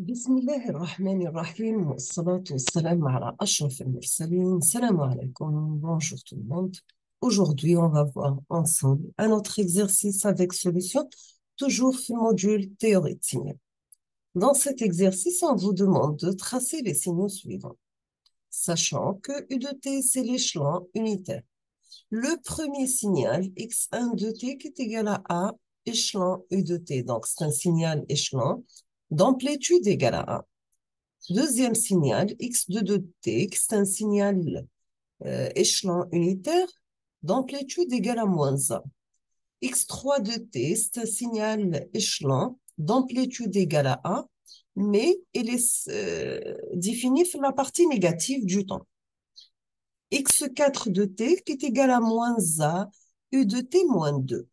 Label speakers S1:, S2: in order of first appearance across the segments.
S1: بسم الله الرحمن الرحيم والصلاة والسلام على أشرف المرسلين. Salam alaikum, bonjour tout le monde. Aujourd'hui, on va voir ensemble un autre exercice avec solution, toujours في module théorie de signaux. Dans cet exercice, on vous demande de tracer les signaux suivants, sachant que U de t, c'est l'échelon unitaire. Le premier signal, x1 de t, qui est égal à A, échelon U de t. Donc, c'est un signal échelon d'amplitude égale à A. Deuxième signal, x2 de t, c'est un signal échelon unitaire d'amplitude égale à moins 1. x3 de t, c'est un signal échelon d'amplitude égale à 1, mais il est défini sur la partie négative du temps. x4 de t qui est égal à moins a, u de t moins 2.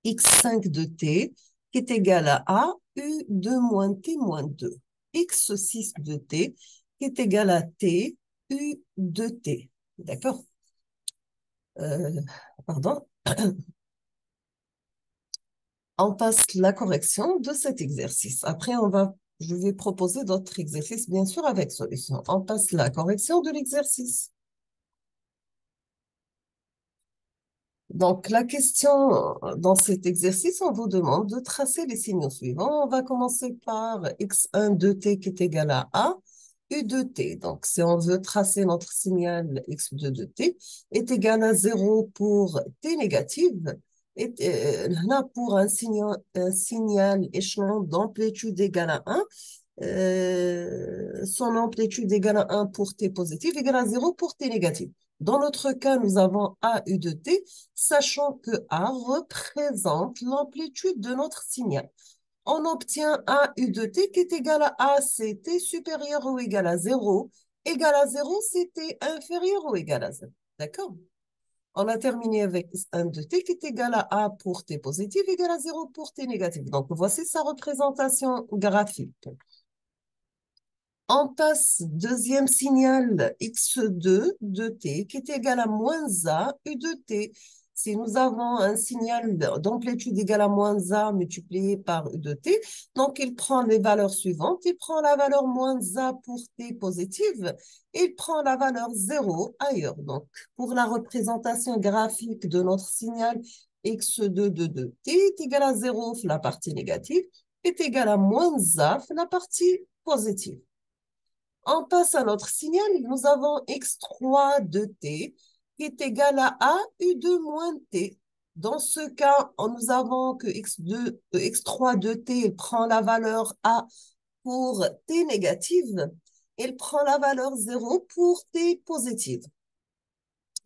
S1: x5 de t qui est égal à a, u de moins t moins 2. x6 de t qui est égal à t, u de t. D'accord? Pardon. On passe la correction de cet exercice. Après, je vais proposer d'autres exercices, bien sûr, avec solution. On passe la correction de l'exercice. Donc, la question dans cet exercice, on vous demande de tracer les signaux suivants. On va commencer par x1 de t qui est égal à A, u de t. Donc, si on veut tracer notre signal x2 de t, est égal à 0 pour t négative, et là, pour un signal échelon d'amplitude égale à 1, son amplitude égale à 1 pour t positif, égale à 0 pour t négatif. Dans notre cas, nous avons A U de t, sachant que A représente l'amplitude de notre signal. On obtient A U de t qui est égal à A, c'est t supérieur ou égal à 0. Égal à 0, c'est t inférieur ou égal à 0. D'accord? On a terminé avec 1 de t qui est égal à A pour t positif, égal à 0 pour t négatif. Donc, voici sa représentation graphique. On passe deuxième signal x2 de t qui est égal à moins a u de t. Si nous avons un signal d'amplitude égale à moins a multiplié par u de t, donc il prend les valeurs suivantes. Il prend la valeur moins a pour t positive. Il prend la valeur 0 ailleurs. Donc, pour la représentation graphique de notre signal x2 de t est égal à 0, la partie négative, est égal à moins a, la partie positive. On passe à notre signal. Nous avons x3 de t qui est égal à a u de moins t. Dans ce cas, nous avons que x3 de t il prend la valeur a pour t négative. Il prend la valeur 0 pour t positive.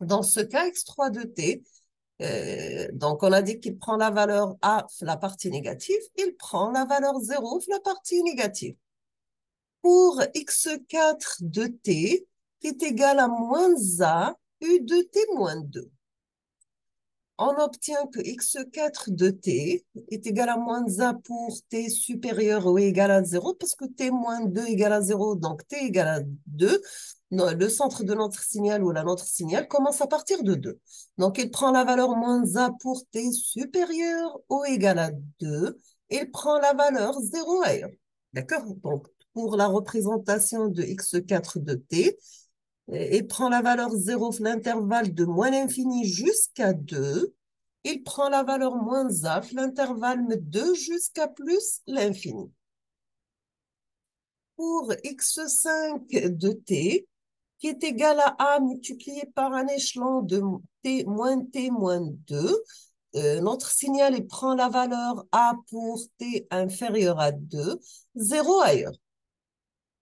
S1: Dans ce cas, x3 de t, donc on a dit qu'il prend la valeur a, la partie négative. Il prend la valeur 0, la partie négative. Pour x4 de t qui est égal à moins a u de t moins 2. On obtient que x4 de t est égal à moins a pour t supérieur ou égal à 0 parce que t moins 2 égale à 0, donc t égale à 2. Non, le centre de notre signal ou notre signal commence à partir de 2. Donc, il prend la valeur moins a pour t supérieur ou égal à 2. Il prend la valeur 0 ailleurs. D'accord? Donc, pour la représentation de x4 de t, il prend la valeur 0, l'intervalle de moins l'infini jusqu'à 2. Il prend la valeur moins a, l'intervalle de 2 jusqu'à plus l'infini. Pour x5 de t, qui est égal à a multiplié par un échelon de t moins 2, notre signal il prend la valeur a pour t inférieur à 2, 0 ailleurs.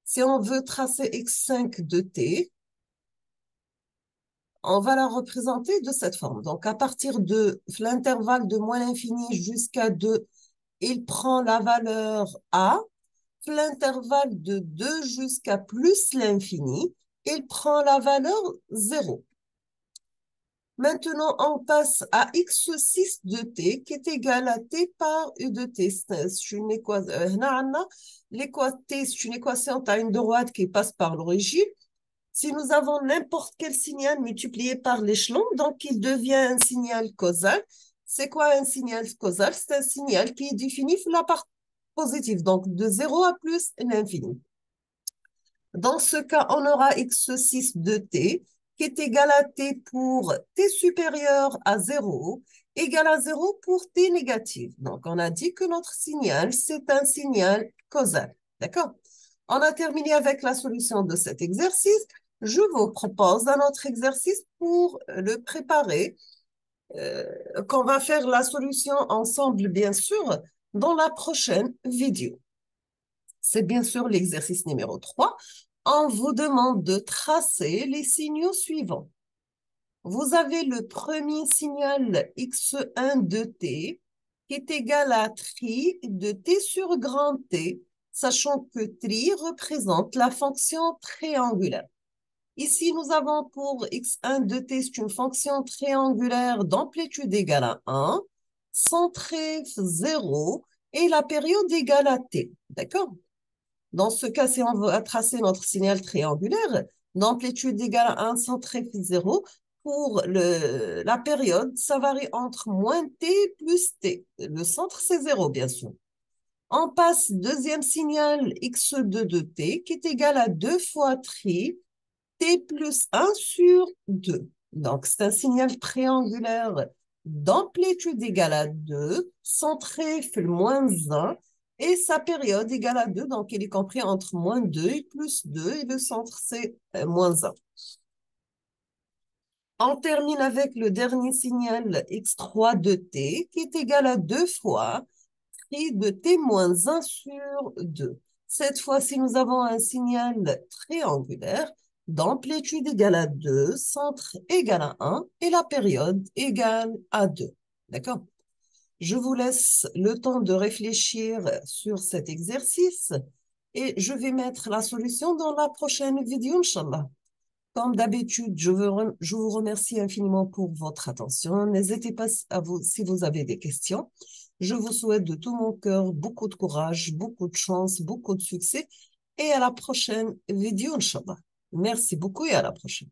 S1: Si on veut tracer x5 de t, on va la représenter de cette forme. Donc, à partir de l'intervalle de moins l'infini jusqu'à 2, il prend la valeur a. L'intervalle de 2 jusqu'à plus l'infini, il prend la valeur 0. Maintenant, on passe à x6 de t qui est égal à t par u de t. C'est une équation, c'est une équation à une droite qui passe par l'origine. Si nous avons n'importe quel signal multiplié par l'échelon, donc il devient un signal causal. C'est quoi un signal causal? C'est un signal qui définit positif, donc de 0 à plus l'infini. Dans ce cas, on aura x6 de t qui est égal à t pour t supérieur à 0, égal à 0 pour t négatif. Donc, on a dit que notre signal, c'est un signal causal. D'accord? On a terminé avec la solution de cet exercice. Je vous propose un autre exercice pour le préparer, qu'on va faire la solution ensemble, bien sûr, dans la prochaine vidéo. C'est bien sûr l'exercice numéro 3. On vous demande de tracer les signaux suivants. Vous avez le premier signal x1 de t qui est égal à tri de t sur grand T, sachant que tri représente la fonction triangulaire. Ici, nous avons pour x1 de t, c'est une fonction triangulaire d'amplitude égale à 1, centrée 0 et la période égale à t. D'accord? Dans ce cas, si on veut tracer notre signal triangulaire, d'amplitude égale à 1, centré 0, pour la période, ça varie entre moins t plus t. Le centre, c'est 0, bien sûr. On passe deuxième signal x2 de t, qui est égal à 2 fois tri, t plus 1 sur 2. Donc, c'est un signal triangulaire d'amplitude égale à 2, centré fait le moins 1, et sa période égale à 2, donc il est compris entre moins 2 et plus 2, et le centre c'est moins 1. On termine avec le dernier signal x3 de t, qui est égal à 2 fois tri de t moins 1 sur 2. Cette fois-ci, nous avons un signal triangulaire d'amplitude égale à 2, centre égal à 1 et la période égale à 2. D'accord? Je vous laisse le temps de réfléchir sur cet exercice et je vais mettre la solution dans la prochaine vidéo, Inch'Allah. Comme d'habitude, je vous remercie infiniment pour votre attention. N'hésitez pas à vous, si vous avez des questions. Je vous souhaite de tout mon cœur beaucoup de courage, beaucoup de chance, beaucoup de succès et à la prochaine vidéo, Inch'Allah. Merci beaucoup et à la prochaine.